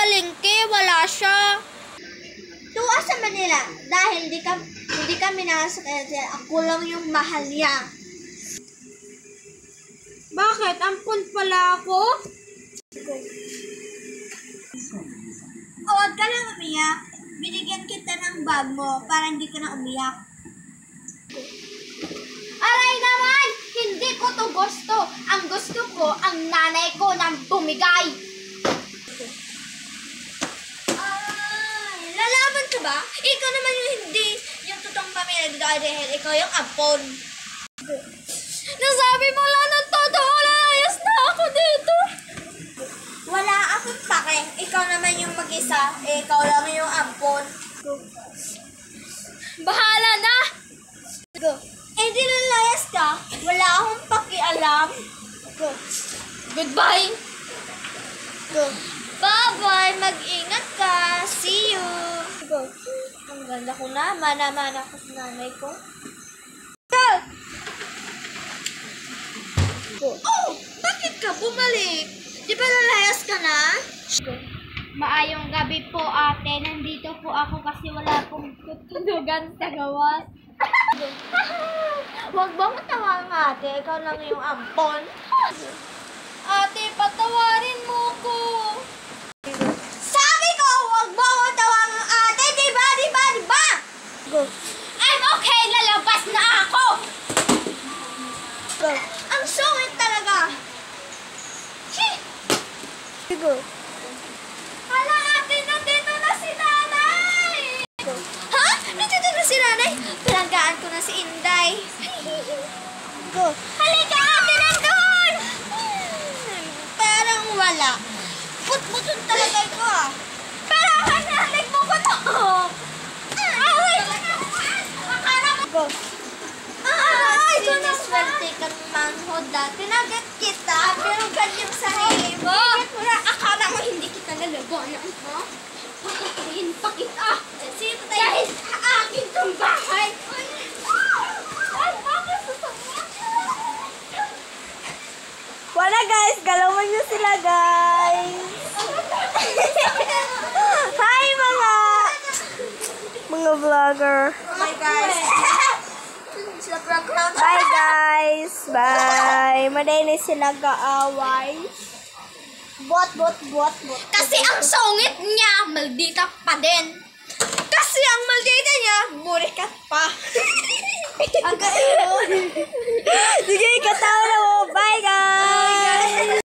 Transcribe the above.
palengke, wala siya. Tuwa sa Manila dahil hindi kami nakasakay. Ako lang yung mahal niya. Bakit? Ampun pala ako? Huwag ka lang umiyak. Binigyan kita ng bag mo para hindi ka na umiyak. Aray naman! Hindi ko to gusto. Ang gusto ko, ang nanay ko nang bumigay. Lalaban ka ba? Ikaw naman yung hindi yung totoong pamilya dahil ikaw yung ampon. Nasabi mo lang ng totoo, layas na ako dito. Wala akong pake. Ikaw naman yung mag-isa. Ikaw lang yung ampon. Bahala na! Di lalayas ka. Wala akong pakialam. Goodbye! Bye-bye. Mag-ingat ka. See you. Ang ganda ko na. Mana-mana ko sa nanay ko. Oh! Bakit ka bumalik? Di ba lalayas ka na? Maayong gabi po, ate. Nandito po ako kasi wala pong tutunugan sa gawas. Huwag ba matawang ate? Ikaw lang yung ampon. Ate, patawarin mo ko. Sabi ko, huwag mo matawang ate. Diba? I'm okay, lalabas na ako. Ang sungit talaga. Hala, ate, nandito na si nanay. Ha? Nandito na si nanay? Palanggaan ko na si Inday. Halika, ate, nandun. Parang wala. Put-putun talaga ko ah. Pero hanalig mo ko to. Away ko na. Akala mo. Ay, siniswerte ka manhod dati. Nagat kita, pero ganyan sa sarili mo. Akala mo hindi kita nalabanan, ha? Papatayin pa kita. Sino tayo? Dahil sa akin tong bahay. Ay, bakit sasabihin? Wala guys, galawan nyo sila guys. Hi mga vlogger. Bye guys. Bye guys. Bye. Maday sila gaaway. Bot. Kasi ang sungit niya, maldita pa din. Kasi ang maldita niya, burikat pa. Ang gayon. Sige, katawa na mo. Bye guys.